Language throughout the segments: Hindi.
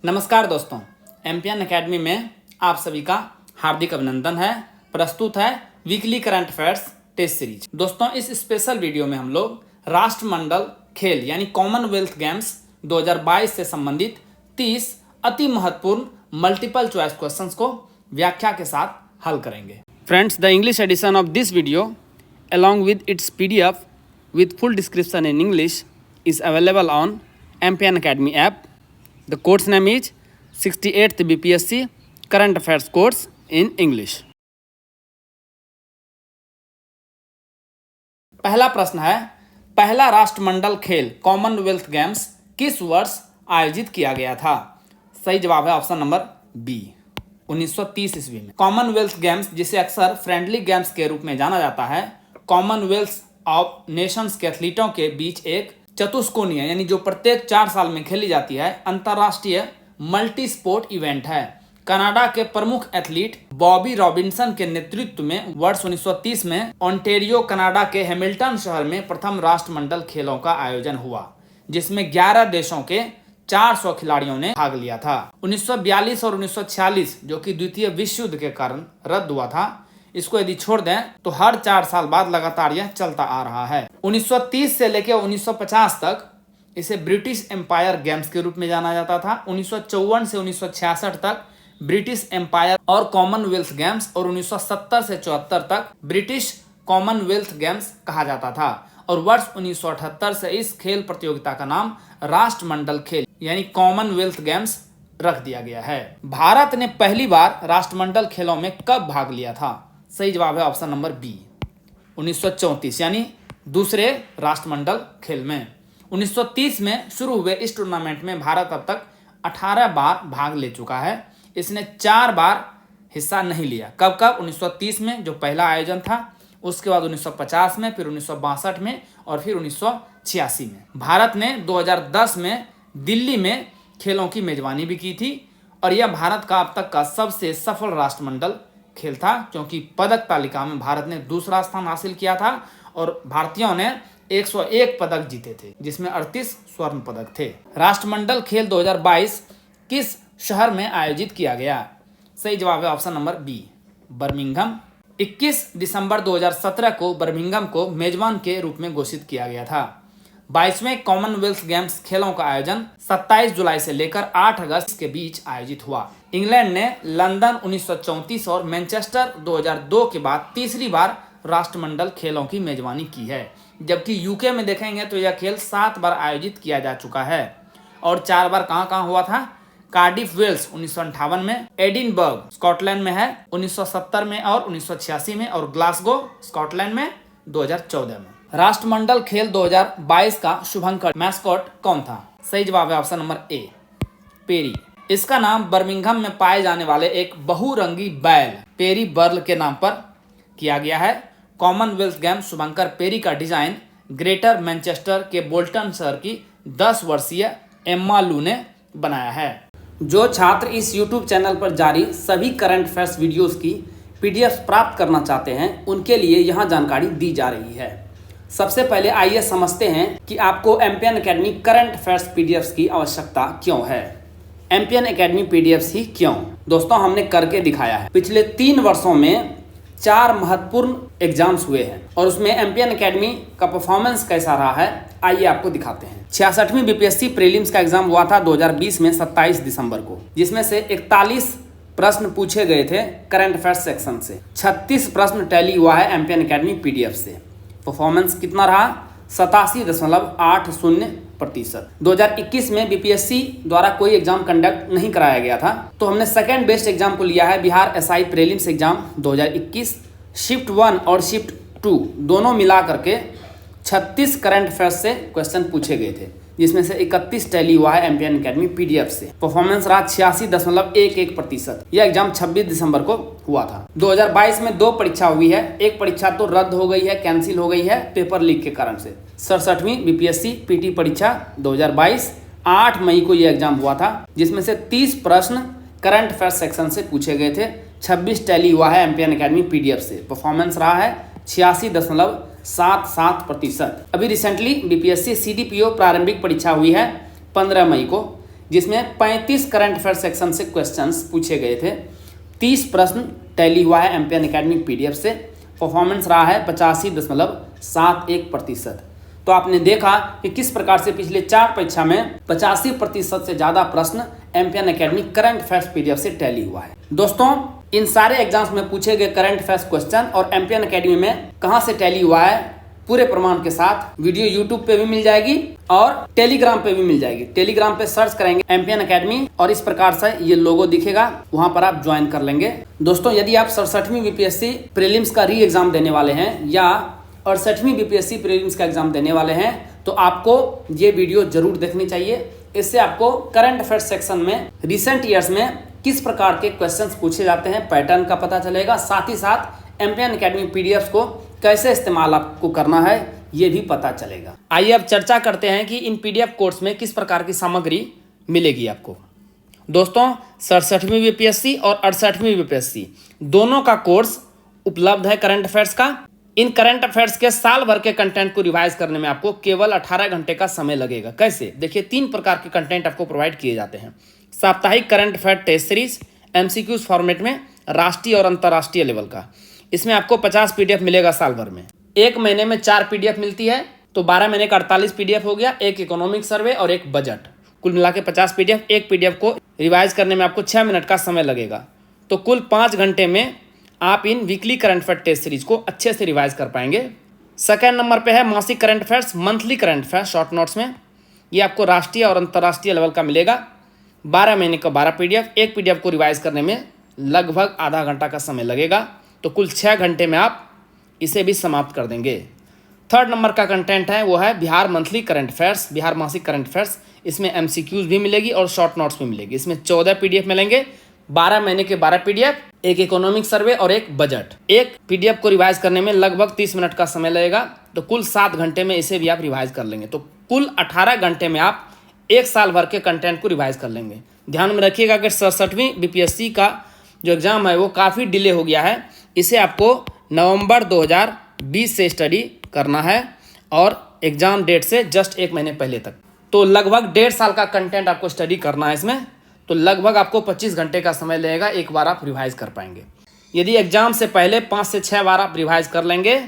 नमस्कार दोस्तों, एमपीएन एकेडमी में आप सभी का हार्दिक अभिनंदन है। प्रस्तुत है weekly current affairs test series. दोस्तों, इस स्पेशल वीडियो में हम लोग राष्ट्रमंडल खेल यानी कॉमनवेल्थ गेम्स 2022 से संबंधित 30 अति महत्वपूर्ण मल्टीपल चॉइस क्वेश्चंस को व्याख्या के साथ हल करेंगे। Friends, the English edition of this video along with its PDF with full description in English is available on MPN Academy app. The course name is 68th BPSC Current Affairs course in English. पहला प्रश्न है, पहला राष्ट्रमंडल खेल कॉमनवेल्थ गेम्स किस वर्ष आयोजित किया गया था? सही जवाब है ऑप्शन नंबर बी, 1930 ईस्वी में। कॉमनवेल्थ गेम्स, जिसे अक्सर फ्रेंडली गेम्स के रूप में जाना जाता है, कॉमनवेल्थ ऑफ नेशंस के एथलीटों के बीच एक चतुष्कोणीय यानी जो प्रत्येक 4 साल में खेली जाती है अंतर्राष्ट्रीय मल्टी स्पोर्ट इवेंट है। कनाडा के प्रमुख एथलीट बॉबी रॉबिन्सन के नेतृत्व में वर्ष 1930 में ओंटारियो कनाडा के हैमिल्टन शहर में प्रथम राष्ट्रमंडल खेलों का आयोजन हुआ, जिसमें 11 देशों के 400 खिलाड़ियों ने भाग लिया था। 1942 और 1946 जो कि द्वितीय विश्व युद्ध के कारण रद्द हुआ था, इसको यदि छोड़ दें तो हर 4 साल बाद लगातार यह चलता आ रहा है। 1930 से लेकर 1950 तक इसे ब्रिटिश एम्पायर गेम्स के रूप में जाना जाता था। 1954 से 1966 तक ब्रिटिश एम्पायर और कॉमनवेल्थ गेम्स और 1970 से 74 तक ब्रिटिश कॉमनवेल्थ गेम्स कहा जाता था। और वर्ष 1978 से इस खेल प्रतियोगिता का नाम राष्ट्रमंडल खेल यानी कॉमनवेल्थ गेम्स रख दिया गया है। भारत ने पहली बार राष्ट्रमंडल खेलों में कब भाग लिया था? सही जवाब है ऑप्शन नंबर बी, 1934 यानी दूसरे राष्ट्रमंडल खेल में। 1930 में शुरू हुए इस टूर्नामेंट में भारत अब तक 18 बार भाग ले चुका है। इसने 4 बार हिस्सा नहीं लिया। कब कब? 1930 में जो पहला आयोजन था, उसके बाद 1950 में, फिर 1962 में और फिर 1986 में। भारत ने 2010 में दिल्ली में खेलों की मेजबानी भी की थी और यह भारत का अब तक का सबसे सफल राष्ट्रमंडल खेल था, क्योंकि पदक तालिका में भारत ने दूसरा स्थान हासिल किया था और भारतीयों ने 101 पदक जीते थे, जिसमें 38 स्वर्ण पदक थे। राष्ट्रमंडल खेल 2022 किस शहर में आयोजित किया गया? सही जवाब है ऑप्शन नंबर बी, बर्मिंघम। 21 दिसंबर 2017 को बर्मिंघम को मेजबान के रूप में घोषित किया गया था। 22वें कॉमनवेल्थ गेम्स खेलों का आयोजन 27 जुलाई से लेकर 8 अगस्त के बीच आयोजित हुआ। इंग्लैंड ने लंदन 1934 और मैनचेस्टर 2002 के बाद तीसरी बार राष्ट्रमंडल खेलों की मेजबानी की है, जबकि यूके में देखेंगे तो यह खेल 7 बार आयोजित किया जा चुका है और 4 बार कहां हुआ था? कार्डिफ वेल्स 1958 में, एडिनबर्ग स्कॉटलैंड में है 1970 में और 1986 में, और ग्लासगो स्कॉटलैंड में 2014 में। राष्ट्रमंडल खेल 2022 का शुभंकर मैस्कॉट कौन था? सही जवाब है ऑप्शन नंबर ए, पेरी। इसका नाम बर्मिंघम में पाए जाने वाले एक बहुरंगी बैल पेरी बर्ल के नाम पर किया गया है। कॉमनवेल्थ गेम्स शुभंकर पेरी का डिजाइन ग्रेटर मैनचेस्टर के बोल्टन शहर की 10 वर्षीय एम्मा लू ने बनाया है। जो छात्र इस YouTube चैनल पर जारी सभी करंट अफेयर्स वीडियोस की PDF प्राप्त करना चाहते हैं, उनके लिए यहाँ जानकारी दी जा रही है। सबसे पहले आइए समझते हैं कि आपको MPN academy current affairs PDFs की आवश्यकता क्यों है। एमपीएन एकेडमी PDFs ही क्यों? दोस्तों, हमने करके दिखाया है। पिछले 3 वर्षों में 4 महत्वपूर्ण एग्जाम्स हुए हैं और उसमें एमपीएन एकेडमी का परफॉर्मेंस कैसा रहा है, आइए आपको दिखाते हैं। 66वीं बीपीएससी प्रीलिम्स का एग्जाम हुआ था 2020 में 27 दिसंबर को, जिसमें से 41 प्रश्न पूछे गए थे करंट अफेयर्स सेक्शन से। 36 प्रश्न टैली हुआ है एमपीएन एकेडमी PDF से। परफॉर्मेंस कितना रहा? 87.80%। 2021 में बीपीएससी द्वारा कोई एग्जाम कंडक्ट नहीं कराया गया था, तो हमने सेकेंड बेस्ट एग्जाम को लिया है Bihar SI prelims exam 2021। Shift 1 और शिफ्ट 2 दोनों मिला करके 36 करंट अफेयर्स से क्वेश्चन पूछे गए थे, जिसमें से 31 टैली हुआ है एमपीएन एकेडमी PDF से। परफॉर्मेंस रहा 86.11%। यह एग्जाम 26 दिसंबर को हुआ था। 2022 में 2 परीक्षा हुई है। एक परीक्षा तो रद्द हो गई है, कैंसिल हो गई है पेपर लीक के कारण से। 67वीं बीपीएससी PT परीक्षा 2022 8 मई को यह एग्जाम हुआ था, जिसमें से 30 प्रश्न करंट अफेयर्स सेक्शन से पूछे गए थे। 26 टैली हुआ है एमपीएन एकेडमी PDF से। परफॉर्मेंस रहा है 86.77%। अभी रिसेंटली बीपीएससी CDPO प्रारंभिक परीक्षा हुई है 15 मई को। जिसमें 35 करंट अफेयर सेक्शन से क्वेश्चंस पूछे गए थे। 30 प्रश्न टैली हुआ है एमपीएन एकेडमी पीडीएफ से। परफॉर्मेंस रहा है 85.71%। तो आपने देखा कि किस प्रकार से पिछले 4 परीक्षा में 85% से ज़्यादा प्रश्न MPN academy current affairs PDF से टैली हुआ है। दोस्तों, इन सारे एग्जाम्स में पूछे गए करंट अफेयर्स क्वेश्चन और एमपीएन एकेडमी में कहाँ से टैली हुआ है पूरे प्रमाण के साथ वीडियो यूट्यूब पे भी मिल जाएगी और टेलीग्राम पे भी मिल जाएगी। टेलीग्राम पे सर्च करेंगे एमपीएन एकेडमी और इस प्रकार से ये लोगो दिखेगा, वहां पर आप ज्वाइन कर लेंगे। दोस्तों, यदि आप 67वीं बीपीएससी प्रीलिम्स का री एग्जाम देने वाले हैं या 68वीं बीपीएससी प्रीलिम्स का एग्जाम देने वाले हैं तो आपको ये वीडियो जरूर देखनी चाहिए। इससे आपको करंट अफेयर सेक्शन में रिसेंट ईयर्स में किस प्रकार के क्वेश्चंस पूछे जाते हैं पैटर्न का पता चलेगा, साथ ही साथ एमपीएन एकेडमी पीडीएफ को कैसे इस्तेमाल आपको करना है ये भी पता चलेगा। आइए अब चर्चा करते हैं कि इन पीडीएफ कोर्स में किस प्रकार की सामग्री मिलेगी आपको। दोस्तों, 67वीं बीपीएससी और 68वीं बीपीएससी दोनों का कोर्स उपलब्ध है करंट अफेयर्स का। इन करंट अफेयर्स के साल भर के कंटेंट को रिवाइज करने में आपको केवल 18 घंटे का समय लगेगा। कैसे? देखिए, 3 प्रकार के कंटेंट आपको प्रोवाइड किए जाते हैं। साप्ताहिक current affair test series MCQs format में राष्ट्रीय और अंतर्राष्ट्रीय लेवल का, इसमें आपको 50 पीडीएफ मिलेगा साल भर में। 1 महीने में 4 पीडीएफ मिलती है तो 12 महीने का 48 पीडीएफ हो गया। एक इकोनॉमिक सर्वे और एक बजट, कुल मिला के 50 पीडीएफ। एक पीडीएफ को रिवाइज करने में आपको 6 मिनट का समय लगेगा। तो कुल 5 घंटे में आप इन weekly current affair test series को अच्छे से रिवाइज कर पाएंगे। सेकेंड नंबर पे है मासिक current affairs, monthly current affairs short notes में। ये आपको राष्ट्रीय और अंतर्राष्ट्रीय लेवल का मिलेगा। 12 महीने का 12 पीडीएफ। एक पीडीएफ को रिवाइज करने में लगभग आधा घंटा का समय लगेगा। तो कुल 6 घंटे में आप इसे भी समाप्त कर देंगे। थर्ड नंबर का कंटेंट है वो है Bihar monthly current affairs, Bihar मासिक करंट अफेयर्स। इसमें एमसीक्यूज भी मिलेगी और शॉर्ट नोट्स भी मिलेगी। इसमें 14 पीडीएफ मिलेंगे, 12 महीने के 12 पीडीएफ, एक इकोनॉमिक सर्वे और एक बजट। एक पीडीएफ को रिवाइज करने में लगभग 30 मिनट का समय लगेगा। तो कुल 7 घंटे में इसे भी आप रिवाइज कर लेंगे। तो कुल 18 घंटे में आप 1 साल भर के कंटेंट को रिवाइज कर लेंगे। ध्यान में रखिएगा कि 67वीं बीपीएससी का जो एग्जाम है वो काफ़ी डिले हो गया है। इसे आपको नवंबर 2020 से स्टडी करना है और एग्जाम डेट से जस्ट 1 महीने पहले तक। तो लगभग 1.5 साल का कंटेंट आपको स्टडी करना है इसमें। तो लगभग आपको 25 घंटे का समय लगेगा, एक बार आप रिवाइज कर पाएंगे। यदि एग्जाम से पहले 5 से 6 बार आप रिवाइज कर लेंगे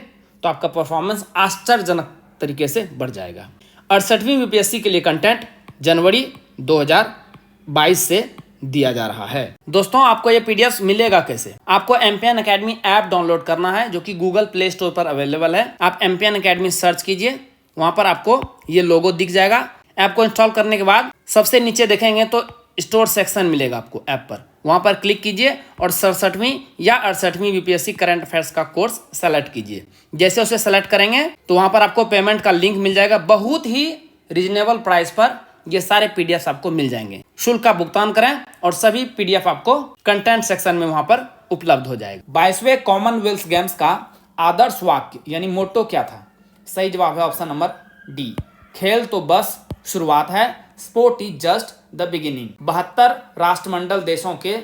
तो आपका परफॉर्मेंस आश्चर्यजनक तरीके से बढ़ जाएगा। 68वीं बीपीएससी के लिए कंटेंट जनवरी 2022 से दिया जा रहा है। दोस्तों, आपको ये पीडीएफ मिलेगा कैसे? आपको एमपीएन एकेडमी ऐप डाउनलोड करना है जो कि गूगल प्ले स्टोर पर अवेलेबल है। आप एमपीएन एकेडमी सर्च कीजिए, वहां पर आपको ये लोगो दिख जाएगा। ऐप को इंस्टॉल करने के बाद सबसे नीचे देखेंगे तो स्टोर सेक्शन मिलेगा आपको ऐप पर, वहां पर क्लिक कीजिए और 67वीं या 68वीं बीपीएससी करंट अफेयर्स का कोर्स सेलेक्ट कीजिए। जैसे उसे सेलेक्ट करेंगे तो वहां पर आपको पेमेंट का लिंक मिल जाएगा। बहुत ही रिजनेबल प्राइस पर ये सारे पीडीएफ आपको मिल जाएंगे। शुल्क का भुगतान करें और सभी पीडीएफ आपको कंटेंट सेक्शन में वहां पर उपलब्ध हो जाएगा। 22वें कॉमनवेल्थ गेम्स का आदर्श वाक्य यानी मोटो क्या था? सही जवाब है ऑप्शन नंबर डी, खेल तो बस शुरुआत है, sport is just the beginning. 72 राष्ट्रमंडल देशों के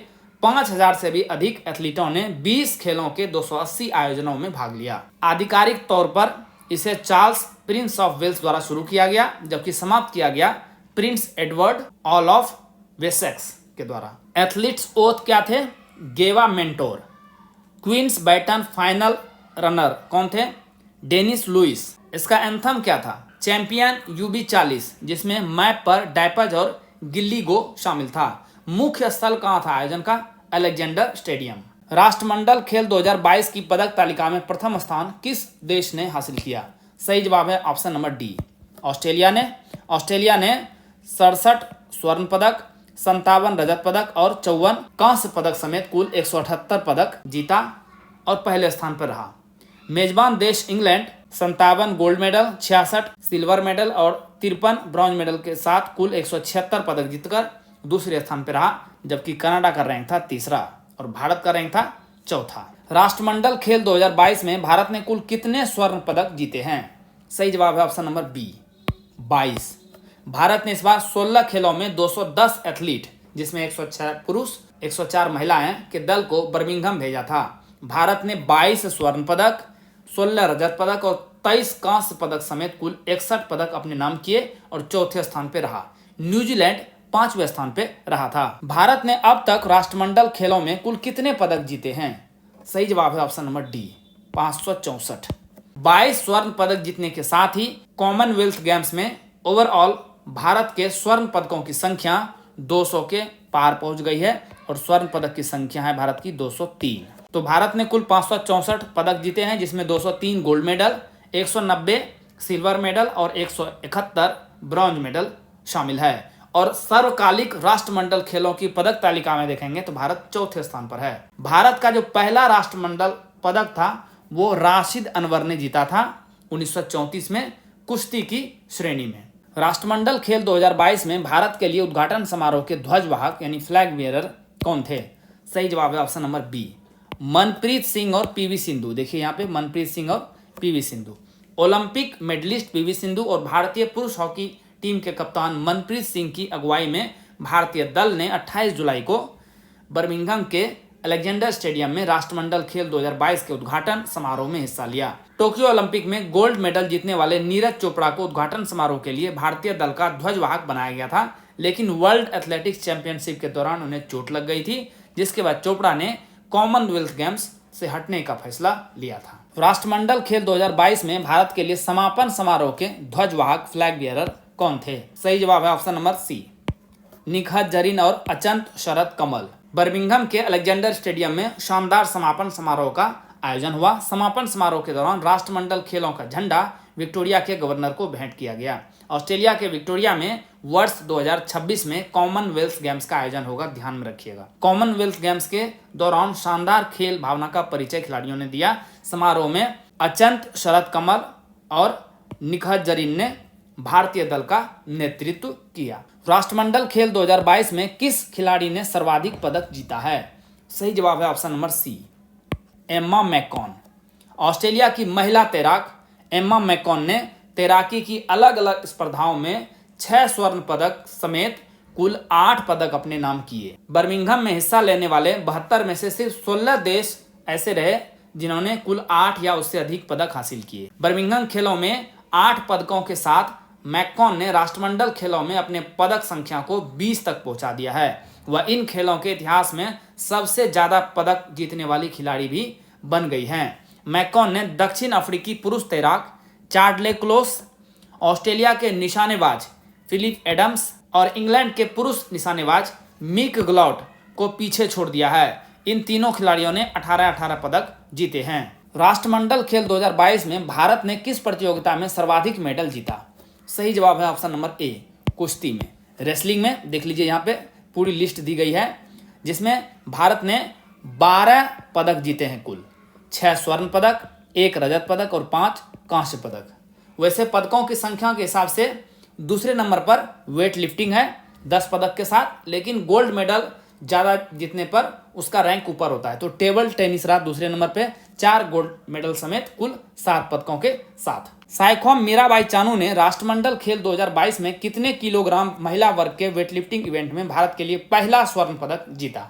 5000 से भी अधिक एथलीटों ने 20 खेलों के 280 आयोजनों में भाग लिया। आधिकारिक तौर पर इसे चार्ल्स प्रिंस ऑफ वेल्स द्वारा शुरू किया गया, जबकि समाप्त किया गया Prince Edward Earl of Wessex के द्वारा। एथलीट्स ओथ क्या थे? Geva Mentor. Queen's baton final runner कौन थे? Dennis Louis. इसका एंथम क्या था? चैंपियन UB40, जिसमें मैप पर डायपज और गिल्ली गो शामिल था। मुख्य स्थल कहाँ था आयोजन का? Alexander stadium. राष्ट्रमंडल खेल 2022 की पदक तालिका में प्रथम स्थान किस देश ने हासिल किया? सही जवाब है ऑप्शन नंबर डी, ऑस्ट्रेलिया ने। ऑस्ट्रेलिया ने 67 स्वर्ण पदक, 57 रजत पदक और 54 कांस्य पदक समेत कुल 178 पदक जीता और पहले स्थान पर रहा। मेजबान देश England 57 gold medal, 66 silver medal और 53 ब्रॉन्ज मेडल के साथ कुल 176 पदक जीतकर दूसरे स्थान पर रहा, जबकि कनाडा का रैंक था तीसरा और भारत का रैंक था चौथा। राष्ट्रमंडल खेल 2022 में भारत ने कुल कितने स्वर्ण पदक जीते हैं? सही जवाब है ऑप्शन नंबर बी, 22। भारत ने इस बार 16 खेलों में 210 एथलीट, जिसमें 106 पुरुष 104 महिलाएं के दल को बर्मिंघम भेजा था। भारत ने 22 स्वर्ण पदक, 16 रजत पदक और 23 कांस्य पदक समेत कुल 61 पदक अपने नाम किए और चौथे स्थान पर रहा। न्यूजीलैंड 5वें स्थान पे रहा था। भारत ने अब तक राष्ट्रमंडल खेलों में कुल कितने पदक जीते हैं? सही जवाब है ऑप्शन नंबर डी, 564। 22 स्वर्ण पदक जीतने के साथ ही कॉमनवेल्थ गेम्स में ओवरऑल भारत के स्वर्ण पदकों की संख्या 200 के पार पहुंच गई है और स्वर्ण पदक की संख्या है भारत की 203। तो भारत ने कुल 564 पदक जीते हैं, जिसमें 203 गोल्ड मेडल, 190 सिल्वर मेडल और 171 ब्रॉन्ज मेडल शामिल है। और सर्वकालिक राष्ट्रमंडल खेलों की पदक तालिका में देखेंगे तो भारत चौथे स्थान पर है। भारत का जो पहला राष्ट्रमंडल पदक था वो राशिद अनवर ने जीता था 1934 में कुश्ती की श्रेणी में। राष्ट्रमंडल खेल 2022 में भारत के लिए उद्घाटन समारोह के ध्वजवाहक यानी फ्लैग बियरर कौन थे? सही जवाब है option number B, Manpreet Singh और पीवी सिंधु। देखिए यहाँ पे मनप्रीत सिंह और PV Sindhu. Olympic medallist PV Sindhu और भारतीय पुरुष हॉकी टीम के कप्तान मनप्रीत सिंह की अगुवाई में भारतीय दल ने 28 जुलाई को बर्मिंघम के अलेक्जेंडर स्टेडियम में राष्ट्रमंडल खेल 2022 के उद्घाटन समारोह में हिस्सा लिया। टोक्यो ओलंपिक में गोल्ड मेडल जीतने वाले नीरज चोपड़ा को उद्घाटन समारोह के लिए भारतीय दल का ध्वजवाहक बनाया गया था, लेकिन वर्ल्ड एथलेटिक्स चैंपियनशिप के दौरान उन्हें चोट लग गई थी, जिसके बाद चोपड़ा ने कॉमनवेल्थ गेम्स से हटने का फैसला लिया था। राष्ट्रमंडल खेल 2022 में भारत के लिए समापन समारोह के ध्वजवाहक फ्लैग बियरर कौन थे? सही जवाब है option number C, Nikhat Zareen और अचंत शरद कमल। बर्मिंघम के अलेक्जेंडर स्टेडियम में शानदार समापन समारोह का आयोजन हुआ। समापन समारोह के दौरान राष्ट्रमंडल खेलों का झंडा विक्टोरिया के गवर्नर को भेंट किया गया। ऑस्ट्रेलिया के विक्टोरिया में वर्ष 2026 में कॉमनवेल्थ गेम्स का आयोजन होगा, ध्यान में रखिएगा। कॉमनवेल्थ गेम्स के दौरान शानदार खेल भावना का परिचय खिलाड़ियों ने दिया। समारोह में अचंत शरद कमल और निखत जरीन ने भारतीय दल का नेतृत्व किया। राष्ट्रमंडल खेल 2022 में किस खिलाड़ी ने सर्वाधिक पदक जीता है? सही जवाब है option number C, Emma McKeon. Australia की महिला तैराक एम्मा मैकॉन ने तैराकी की अलग अलग स्पर्धाओं में 6 स्वर्ण पदक समेत कुल 8 पदक अपने नाम किए। बर्मिंघम में हिस्सा लेने वाले 72 में से सिर्फ 16 देश ऐसे रहे जिन्होंने कुल 8 या उससे अधिक पदक हासिल किए। बर्मिंघम खेलों में 8 पदकों के साथ मैकॉन ने राष्ट्रमंडल खेलों में अपने पदक संख्या को 20 तक पहुंचा दिया है। वह इन खेलों के इतिहास में सबसे ज्यादा पदक जीतने वाली खिलाड़ी भी बन गई हैं। मैकॉन ने दक्षिण अफ्रीकी पुरुष तैराक चार्ल्स क्लोस, ऑस्ट्रेलिया के निशानेबाज फिलिप एडम्स और इंग्लैंड के पुरुष निशानेबाज मिक ग्लॉट को पीछे छोड़ दिया है। इन तीनों खिलाड़ियों ने 18-18 पदक जीते हैं। राष्ट्रमंडल खेल 2022 में भारत ने किस प्रतियोगिता में सर्वाधिक मेडल जीता? सही जवाब है ऑप्शन नंबर ए, कुश्ती में। रेसलिंग में देख लीजिए, यहाँ पे पूरी लिस्ट दी गई है जिसमें भारत ने 12 पदक जीते हैं कुल। 6 स्वर्ण पदक, 1 रजत पदक और 5 कांस्य पदक। वैसे पदकों की संख्या के हिसाब से दूसरे नंबर पर वेट लिफ्टिंग है 10 पदक के साथ, लेकिन गोल्ड मेडल ज़्यादा जीतने पर उसका रैंक ऊपर होता है। तो टेबल टेनिस रहा दूसरे नंबर पे 4 गोल्ड मेडल समेत कुल 7 पदकों के साथ। साइखोम मीराबाई चानू ने राष्ट्रमंडल खेल 2022 में कितने किलोग्राम महिला वर्ग के वेटलिफ्टिंग इवेंट में भारत के लिए पहला स्वर्ण पदक जीता?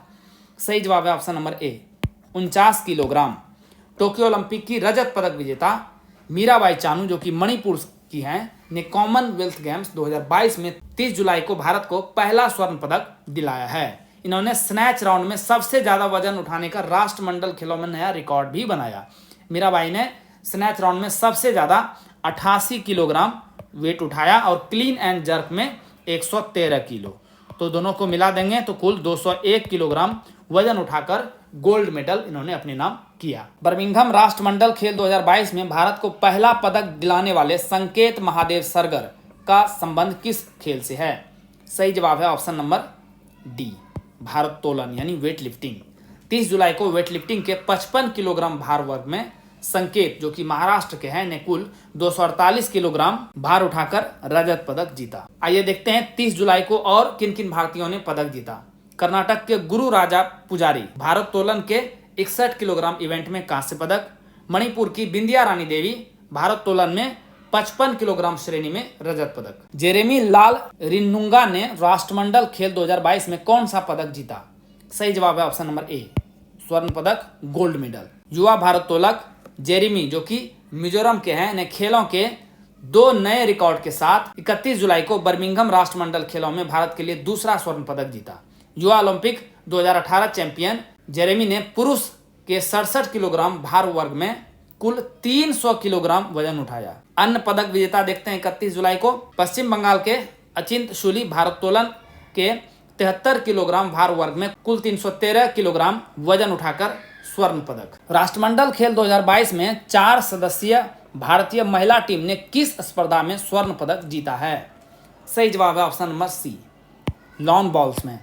सही जवाब है ऑप्शन नंबर ए, 49 किलोग्राम। टोक्यो ओलंपिक की रजत पदक विजेता मीराबाई चानू, जो कि मणिपुर की हैं, ने कॉमनवेल्थ गेम्स 2022 में 30 जुलाई को भारत को पहला स्वर्ण पदक दिलाया है। इन्होंने स्नैच राउंड में सबसे ज्यादा वजन उठाने का राष्ट्रमंडल खेलों में नया रिकॉर्ड भी बनाया। मीराबाई ने स्नैच राउंड में सबसे ज्यादा 88 किलोग्राम वेट उठाया और क्लीन एंड जर्क में 113 किलो। तो दोनों को मिला देंगे तो कुल 201 किलोग्राम वजन उठाकर गोल्ड मेडल इन्होंने अपने नाम किया। बर्मिंघम राष्ट्रमंडल खेल 2022 में भारत को पहला पदक दिलाने वाले संकेत महादेव सरगर का संबंध किस खेल से है? सही जवाब है ऑप्शन नंबर डी, भारोत्तोलन यानी वेट लिफ्टिंग। 30 जुलाई को वेट लिफ्टिंग के 55 किलोग्राम भार वर्ग में संकेत, जो कि महाराष्ट्र के हैं, ने कुल 248 किलोग्राम भार उठाकर रजत पदक जीता। आइए देखते हैं 30 जुलाई को और किन किन भारतीयों ने पदक जीता। कर्नाटक के गुरु राजा पुजारी भारोत्तोलन के 61 किलोग्राम इवेंट में कांस्य पदक। मणिपुर की बिंदिया रानी देवी भारोत्तोलन में 55 किलोग्राम श्रेणी में रजत पदक। जेरेमी लाल रिन्नुंगा ने राष्ट्रमंडल खेल 2022 में कौन सा पदक जीता? सही जवाब है ऑप्शन नंबर ए, स्वर्ण पदक गोल्ड मेडल। युवा भारोत्तोलक जेरेमी, जो कि मिजोरम के हैं, ने खेलों के दो नए रिकॉर्ड के साथ 31 जुलाई को बर्मिंघम राष्ट्रमंडल खेलों में भारत के लिए दूसरा स्वर्ण पदक जीता। युवा ओलंपिक 2018 चैंपियन जेरेमी ने पुरुष के 67 किलोग्राम भार वर्ग में कुल 300 किलोग्राम वजन उठाया। अन्य पदक विजेता देखते हैं 31 जुलाई को पश्चिम बंगाल के अचिंत शूली भारोत्तोलन के 73 किलोग्राम भार वर्ग में कुल 313 किलोग्राम वजन उठाकर स्वर्ण पदक। राष्ट्रमंडल खेल 2022 में 4 सदस्यीय भारतीय महिला टीम ने किस स्पर्धा में स्वर्ण पदक जीता है? सही जवाब है option number C, lawn bowls में।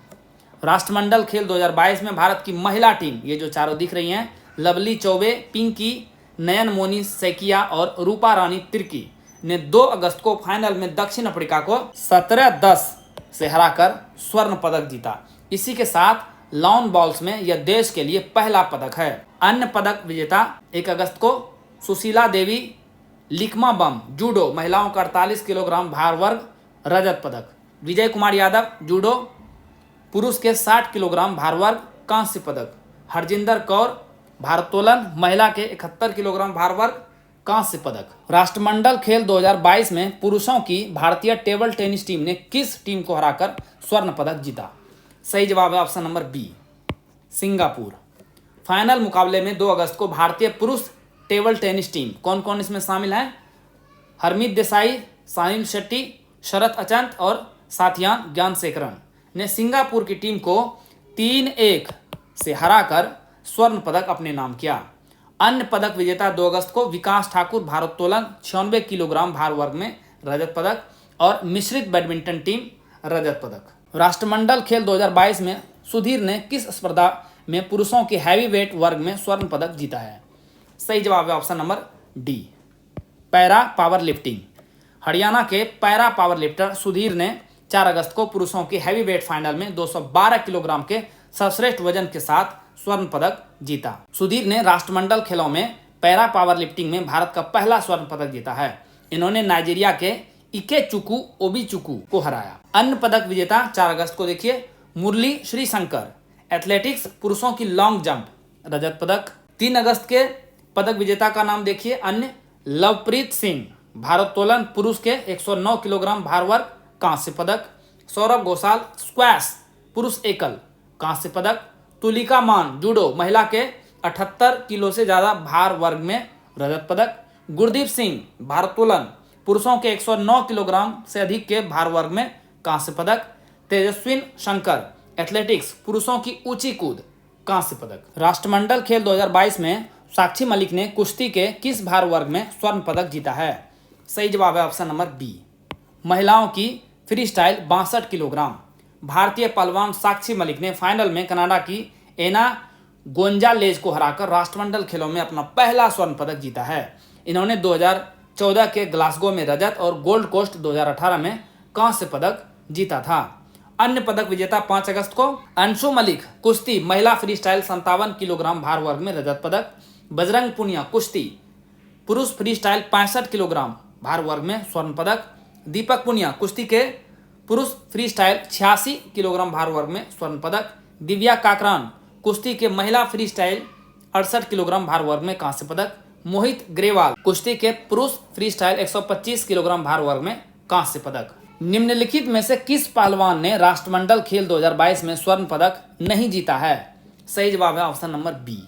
राष्ट्रमंडल खेल 2022 में भारत की महिला टीम, ये जो चारों दिख रही हैं, लवली चौबे, पिंकी, नयन मोनी सैकिया और रूपा रानी तिर्की ने 2 अगस्त को फाइनल में दक्षिण अफ्रीका को 17-10 से हराकर स्वर्ण पदक जीता। इसी के साथ लॉन बॉल्स में यह देश के लिए पहला पदक है। अन्य पदक विजेता 1 अगस्त को सुशीला देवी लिकमा बम जूडो महिलाओं का 48 किलोग्राम भार वर्ग रजत पदक, विजय कुमार यादव जूडो पुरुष के 60 किलोग्राम भार वर्ग कांस्य पदक, हरजिंदर कौर भारोत्तोलन महिला के 71 किलोग्राम भार वर्ग कांस्य पदक। राष्ट्रमंडल खेल 2022 में पुरुषों की भारतीय टेबल टेनिस टीम ने किस टीम को हराकर स्वर्ण पदक जीता? सही जवाब है option number B, Singapore. Final मुकाबले में 2 अगस्त को भारतीय पुरुष टेबल टेनिस टीम, कौन कौन इसमें शामिल हैं? हरमीत देसाई, साहिल शेट्टी, शरत अचंत और साथियान ज्ञानशेखरन ने सिंगापुर की टीम को 3-1 से हराकर स्वर्ण पदक अपने नाम किया। अन्य पदक विजेता 2 अगस्त को विकास ठाकुर भारोत्तोलन 96 किलोग्राम भार वर्ग में रजत पदक और मिश्रित बैडमिंटन टीम रजत पदक। राष्ट्रमंडल खेल 2022 में सुधीर ने किस स्पर्धा में पुरुषों के हैवी वेट वर्ग में स्वर्ण पदक जीता है? सही जवाब है option number D, para power lifting. Haryana के पैरा पावर लिफ्टर सुधीर ने 4 अगस्त को पुरुषों की हैवी वेट फाइनल में 212 किलोग्राम के सर्वश्रेष्ठ वजन के साथ स्वर्ण पदक जीता। सुधीर ने राष्ट्रमंडल खेलों में पैरा पावर लिफ्टिंग में भारत का पहला स्वर्ण पदक जीता है। इन्होंने नाइजीरिया के इकेचुकू ओबीचुकू को हराया। अन्य पदक विजेता 4 अगस्त को देखिए, मुरली श्रीशंकर एथलेटिक्स पुरुषों की लॉन्ग जंप रजत पदक। 3 अगस्त के पदक विजेता का नाम देखिए, अन्य लवप्रीत सिंह भारोत्तोलन पुरुष के 109 किलोग्राम भार वर्ग कांस्य पदक। सौरभ घोषाल स्क्वैश पुरुष एकल कांस्य पदक। तुलिका मान जूडो महिला के 78 किलो से ज्यादा भार वर्ग में रजत पदक। गुरदीप सिंह भारोत्तोलन पुरुषों के 109 किलोग्राम से अधिक के भार वर्ग में कांस्य पदक। तेजस्विन शंकर एथलेटिक्स पुरुषों की ऊंची कूद कांस्य पदक। राष्ट्रमंडल खेल 2022 में साक्षी मलिक ने कुश्ती के किस भार वर्ग में स्वर्ण पदक जीता है? सही जवाब है ऑप्शन नंबर बी, महिलाओं की फ्री स्टाइल 62 किलोग्राम। भारतीय पहलवान साक्षी मलिक ने फाइनल में कनाडा की एना गोंजालेज को हराकर राष्ट्रमंडल खेलों में अपना पहला स्वर्ण पदक जीता है। इन्होंने 2014 के ग्लासगो में रजत और गोल्ड कोस्ट 2018 में कांस्य पदक जीता था। अन्य पदक विजेता 5 अगस्त को अंशु मलिक कुश्ती महिला फ्री स्टाइल 57 किलोग्राम भार वर्ग में रजत पदक। बजरंग पुनिया कुश्ती पुरुष फ्री स्टाइल 65 किलोग्राम भार वर्ग में स्वर्ण पदक। दीपक पुनिया कुश्ती के पुरुष फ्री स्टाइल 86 किलोग्राम भार वर्ग में स्वर्ण पदक। दिव्या काकरान कुश्ती के महिला फ्री स्टाइल 68 किलोग्राम भार वर्ग में कांस्य पदक। मोहित ग्रेवाल कुश्ती के पुरुष फ्री स्टाइल 125 किलोग्राम भार वर्ग में कांस्य पदक। निम्नलिखित में से किस पहलवान ने राष्ट्रमंडल खेल 2022 में स्वर्ण पदक नहीं जीता है? सही जवाब है ऑप्शन नंबर बी,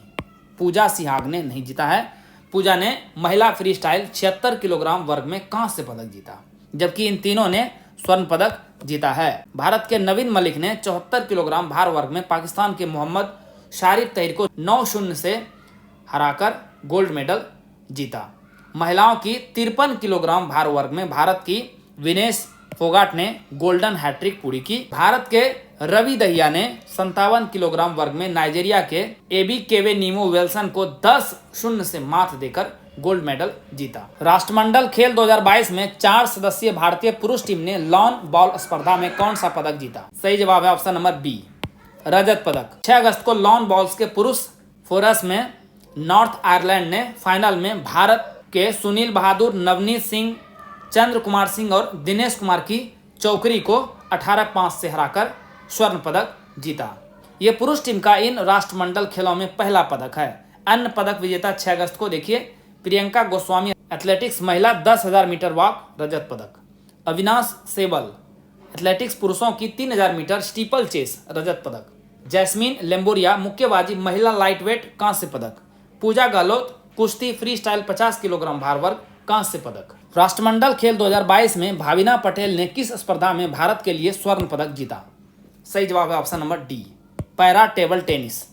पूजा सिहाग ने नहीं जीता है। पूजा ने महिला फ्री स्टाइल 76 किलोग्राम वर्ग में कांस्य पदक जीता, जबकि इन तीनों ने स्वर्ण पदक जीता है। भारत के नवीन मलिक ने 74 किलोग्राम भार वर्ग में पाकिस्तान के मोहम्मद शारिफ तहीर को 9-0 से हराकर गोल्ड मेडल जीता। महिलाओं की 53 किलोग्राम भार वर्ग में भारत की विनेश फोगाट ने गोल्डन हैट्रिक पूरी की। भारत के रवि दहिया ने 57 किलोग्राम वर्ग में नाइजीरिया के एबी केवे नीमो वेल्सन को 10-0 से मात देकर गोल्ड मेडल जीता। राष्ट्रमंडल खेल 2022 में 4 सदस्यीय भारतीय पुरुष टीम ने लॉन बॉल स्पर्धा में कौन सा पदक जीता? सही जवाब है ऑप्शन नंबर बी, रजत पदक। 6 अगस्त को लॉन बॉल्स के पुरुष फोरस में नॉर्थ आयरलैंड ने फाइनल में भारत के सुनील बहादुर, नवनीत सिंह, चंद्र कुमार सिंह और दिनेश कुमार की चौकरी को 18-5 से हराकर स्वर्ण पदक जीता। ये पुरुष टीम का इन राष्ट्रमंडल खेलों में पहला पदक है। अन्य पदक विजेता 6 अगस्त को देखिए, प्रियंका गोस्वामी एथलेटिक्स महिला 10,000 मीटर वॉक रजत पदक। अविनाश सेबल एथलेटिक्स पुरुषों की 3,000 मीटर स्टीपल चेस रजत पदक। जैस्मीन लेम्बोरिया मुक्केबाजी महिला लाइट वेट कांस्य पदक। पूजा गहलोत कुश्ती फ्री स्टाइल 50 किलोग्राम भार वर्ग कांस्य पदक। राष्ट्रमंडल खेल 2022 में भाविना पटेल ने किस स्पर्धा में भारत के लिए स्वर्ण पदक जीता? सही जवाब है option number D, para table tennis.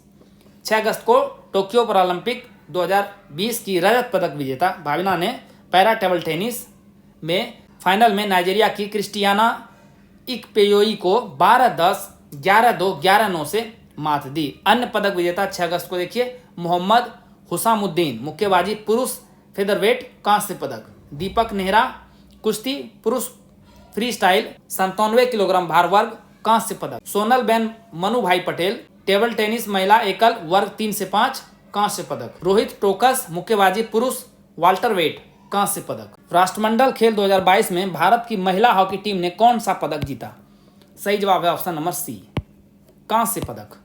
6 अगस्त को टोक्यो पैरालंपिक 2020 की रजत पदक विजेता भाविना ने पैरा टेबल टेनिस में फाइनल में नाइजीरिया की क्रिस्टियाना इकपेयोई को 12-10, 11-2, 11-9 से मात दी। अन्य पदक विजेता 6 अगस्त को देखिए मोहम्मद हुसामुद्दीन मुक्केबाजी पुरुष फेदरवेट कांस्य पदक। दीपक नेहरा कुश्ती पुरुष फ्री स्टाइल 97 किलोग्राम भार वर्ग कांस्य पदक। सोनल बेन मनु भाई पटेल टेबल टेनिस महिला एकल वर्ग 3 से 5 कांस्य पदक। रोहित टोकस मुक्केबाजी पुरुष वाल्टर वेट कांस्य पदक। राष्ट्रमंडल खेल 2022 में भारत की महिला हॉकी टीम ने कौन सा पदक जीता? सही जवाब है ऑप्शन नंबर सी, कांस्य पदक।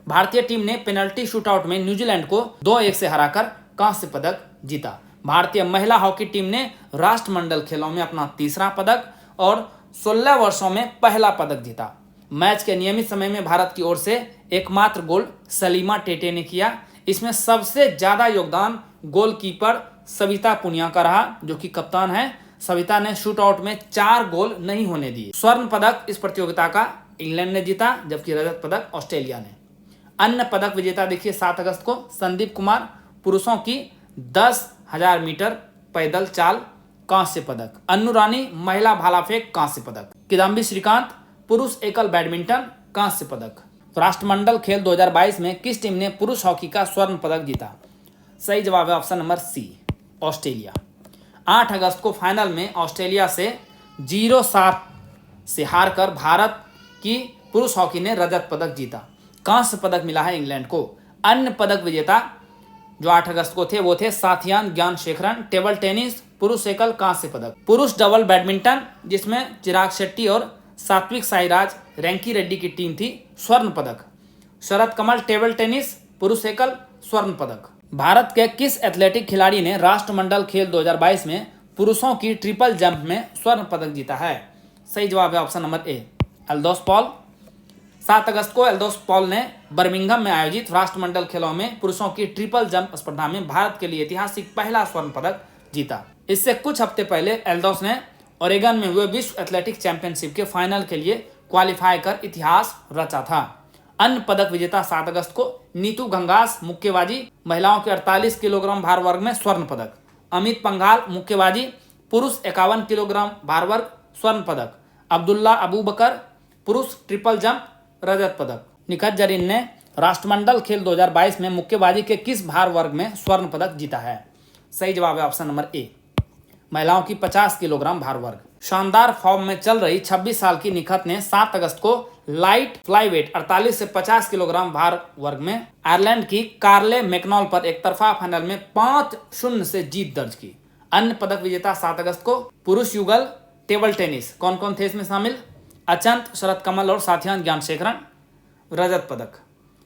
भारतीय टीम ने पेनल्टी शूटआउट में न्यूजीलैंड को 2-1 से हराकर कांस्य पदक जीता। भारतीय महिला हॉकी टीम ने राष्ट्रमंडल खेलों में अपना तीसरा पदक और 16 वर्षों में पहला पदक जीता। मैच के नियमित समय में भारत की ओर से एकमात्र गोल सलीमा टेटे ने किया। इसमें सबसे ज्यादा योगदान गोलकीपर सविता पुनिया का रहा, जो कि कप्तान है। सविता ने शूटआउट में 4 गोल नहीं होने दिए। स्वर्ण पदक इस प्रतियोगिता का इंग्लैंड ने जीता, जबकि रजत पदक ऑस्ट्रेलिया ने। अन्य पदक विजेता देखिए 7 अगस्त को संदीप कुमार पुरुषों की 10,000 मीटर पैदल चाल कांस्य पदक। अन्नू रानी महिला भाला फेंक कांस्य पदक। किदाम्बी श्रीकांत पुरुष एकल बैडमिंटन कांस्य पदक। राष्ट्रमंडल खेल 2022 में किस टीम ने पुरुष हॉकी का स्वर्ण पदक जीता? सही जवाब है ऑप्शन नंबर सी, ऑस्ट्रेलिया। 8 अगस्त को फाइनल में ऑस्ट्रेलिया से 0-7 से हारकर भारत की पुरुष हॉकी ने रजत पदक जीता। कांस्य पदक मिला है इंग्लैंड को। अन्य पदक विजेता जो 8 अगस्त को थे वो थे साथियान ज्ञानशेखरन टेबल टेनिस पुरुष एकल कांस्य पदक। पुरुष डबल बैडमिंटन जिसमें चिराग शेट्टी और सात्विक साईराज रैंकी रेड्डी की टीम थी, स्वर्ण पदक। शरद कमल टेबल टेनिस पुरुष एकल स्वर्ण पदक। भारत के किस एथलेटिक खिलाड़ी ने राष्ट्रमंडल खेल 2022 में पुरुषों की ट्रिपल जंप में स्वर्ण पदक जीता है? सही जवाब है ऑप्शन नंबर ए, एल्दोस पॉल। 7 अगस्त को एल्दोस पॉल ने बर्मिंघम में आयोजित राष्ट्रमंडल खेलों में पुरुषों की ट्रिपल जंप स्पर्धा में भारत के लिए ऐतिहासिक पहला स्वर्ण पदक जीता। इससे कुछ हफ्ते पहले एल्दोस ने ओरेगन में हुए विश्व एथलेटिक चैंपियनशिप के फाइनल के लिए क्वालिफाई कर इतिहास रचा था। अन्य पदक विजेता 7 अगस्त को नीतू घंगास मुक्केबाजी महिलाओं के 48 किलोग्राम भार वर्ग में स्वर्ण पदक। अमित पंघाल मुक्केबाजी पुरुष 51 किलोग्राम भार वर्ग स्वर्ण पदक। अब्दुल्ला अबू बकर पुरुष ट्रिपल जंप रजत पदक। निखत जरीन ने राष्ट्रमंडल खेल 2022 में मुक्केबाजी के किस भार वर्ग में स्वर्ण पदक जीता है? सही जवाब है ऑप्शन नंबर ए, महिलाओं की 50 किलोग्राम भार वर्ग। शानदार फॉर्म में चल रही 26 साल की निखत ने 7 अगस्त को लाइट फ्लाईवेट 48 से 50 किलोग्राम भार वर्ग में आयरलैंड की कार्ले मैकनॉल पर एक तरफा फाइनल में 5-0 से जीत दर्ज की। अन्य पदक विजेता 7 अगस्त को पुरुष युगल टेबल टेनिस कौन कौन थे इसमें शामिल? अचंत शरद कमल और साथियान ज्ञानशेखरन रजत पदक।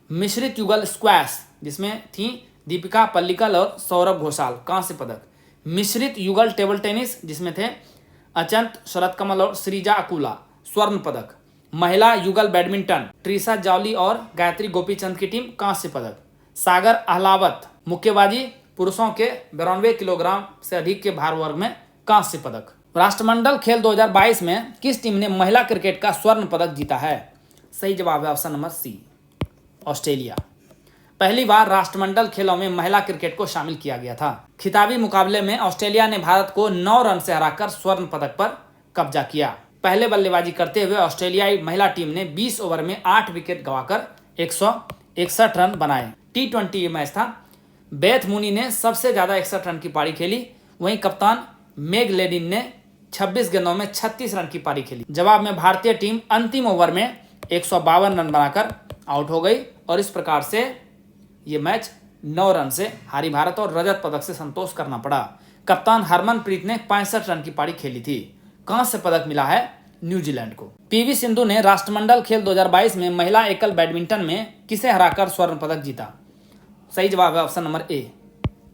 मिश्रित युगल स्क्वैश जिसमें थी दीपिका पल्लिकल और सौरभ घोषाल कांस्य पदक। मिश्रित युगल टेबल टेनिस जिसमें थे अचंत शरद कमल और श्रीजा अकुला स्वर्ण पदक। महिला युगल बैडमिंटन ट्रीसा जॉली और गायत्री गोपीचंद की टीम कांस्य पदक। सागर अहलावत मुक्केबाजी पुरुषों के 92 किलोग्राम से अधिक के भार वर्ग में कांस्य पदक। राष्ट्रमंडल खेल 2022 में किस टीम ने महिला क्रिकेट का स्वर्ण पदक जीता है? सही जवाब है ऑप्शन नंबर सी, ऑस्ट्रेलिया। पहली बार राष्ट्रमंडल खेलों में महिला क्रिकेट को शामिल किया गया था। खिताबी मुकाबले में ऑस्ट्रेलिया ने भारत को 9 रन से हराकर स्वर्ण पदक पर कब्जा किया। पहले बल्लेबाजी करते हुए ऑस्ट्रेलियाई महिला टीम ने 20 ओवर में 8 विकेट गंवाकर 161 रन बनाए। T20 ये मैच था। बेथ मूनी ने सबसे ज्यादा 61 रन की पारी खेली, वहीं कप्तान मेग लेडिन ने 26 गेंदों में 36 रन की पारी खेली। जवाब में भारतीय टीम अंतिम ओवर में 152 रन बनाकर आउट हो गई और इस प्रकार से ये मैच 9 रन से हारी भारत और रजत पदक से संतोष करना पड़ा। कप्तान हरमनप्रीत ने 65 रन की पारी खेली थी। कांस्य पदक मिला है न्यूजीलैंड को। पीवी सिंधु ने राष्ट्रमंडल खेल 2022 में महिला एकल बैडमिंटन में किसे हराकर स्वर्ण पदक जीता? सही जवाब है option number A,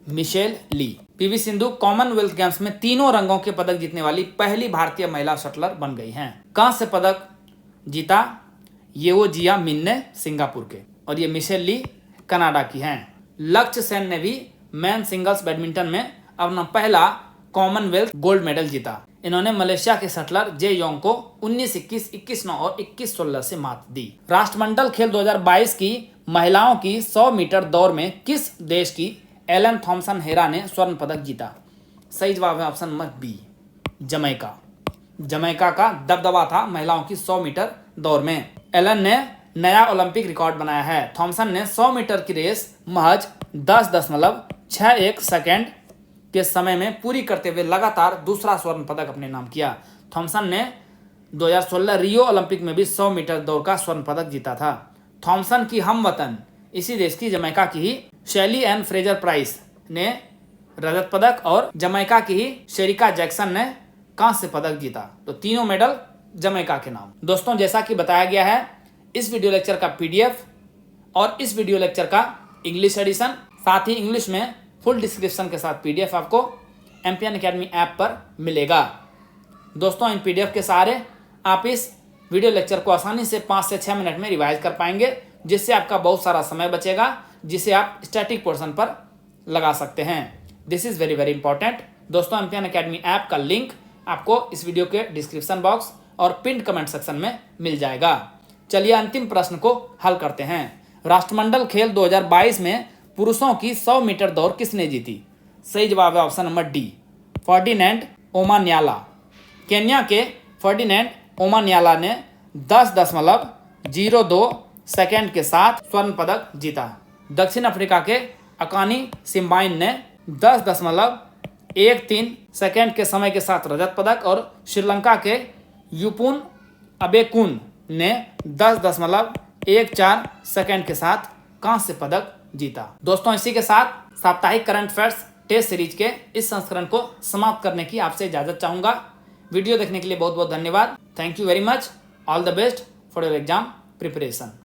Michelle Li. PV Sindhu Commonwealth Games में तीनों रंगों के पदक जीतने वाली पहली भारतीय महिला शटलर बन गई हैं। कांस्य पदक जीता येओ जिया मिन ने सिंगापुर के, और ये मिशेल ली कनाडा की हैं। लक्ष्य सेन ने भी मैन सिंगल्स बैडमिंटन में अपना पहला कॉमनवेल्थ गोल्ड मेडल जीता। इन्होंने मलेशिया के शटलर जे योंग को 19-21, 21-9 और 21-16 से मात दी। राष्ट्रमंडल खेल 2022 की महिलाओं की 100 मीटर दौड़ में किस देश की एलन थॉम्सन हेरा ने स्वर्ण पदक जीता? सही जवाब है option number B, Jamaica. Jamaica का दबदबा था महिलाओं की 100 मीटर दौड़ में। एलन ने नया ओलंपिक रिकॉर्ड बनाया है। थॉम्सन ने 100 मीटर की रेस महज 10.61 सेकेंड के समय में पूरी करते हुए लगातार दूसरा स्वर्ण पदक अपने नाम किया। थॉम्सन ने 2016 रियो ओलंपिक में भी 100 मीटर दौड़ का स्वर्ण पदक जीता था। थॉम्सन की हमवतन इसी देश की जमैका की ही शैली एन फ्रेजर प्राइस ने रजत पदक और जमैका की ही शेरिका जैक्सन ने कांस्य पदक जीता। तो तीनों मेडल जमैका के नाम। दोस्तों, जैसा कि बताया गया है, इस वीडियो लेक्चर का पीडीएफ और इस वीडियो लेक्चर का इंग्लिश एडिशन, साथ ही इंग्लिश में फुल डिस्क्रिप्शन के साथ पीडीएफ आपको एमपीएन एकेडमी ऐप पर मिलेगा। दोस्तों, इन पीडीएफ के सहारे आप इस वीडियो लेक्चर को आसानी से 5 से 6 मिनट में रिवाइज कर पाएंगे, जिससे आपका बहुत सारा समय बचेगा, जिसे आप स्टैटिक पोर्शन पर लगा सकते हैं। This is very very important. दोस्तों, एमपीएन एकेडमी ऐप का लिंक आपको इस वीडियो के डिस्क्रिप्शन बॉक्स और पिन कमेंट सेक्शन में मिल जाएगा। चलिए अंतिम प्रश्न को हल करते हैं। राष्ट्रमंडल खेल 2022 में पुरुषों की 100 मीटर दौड़ किसने जीती? सही जवाब है option number D, Ferdinand Omanyala. Kenya के फर्डिनेंड ओमान्याला ने 10.02 सेकेंड के साथ स्वर्ण पदक जीता। दक्षिण अफ्रीका के अकानी सिम्बाइन ने 10.13 सेकेंड के समय के साथ रजत पदक और श्रीलंका के यूपुन अबेकुन ने 10.14 सेकेंड के साथ कांस्य पदक जीता। दोस्तों, इसी के साथ साप्ताहिक करंट अफेयर्स टेस्ट सीरीज के इस संस्करण को समाप्त करने की आपसे इजाजत चाहूंगा। वीडियो देखने के लिए बहुत बहुत धन्यवाद। Thank you very much. All the best for your exam preparation.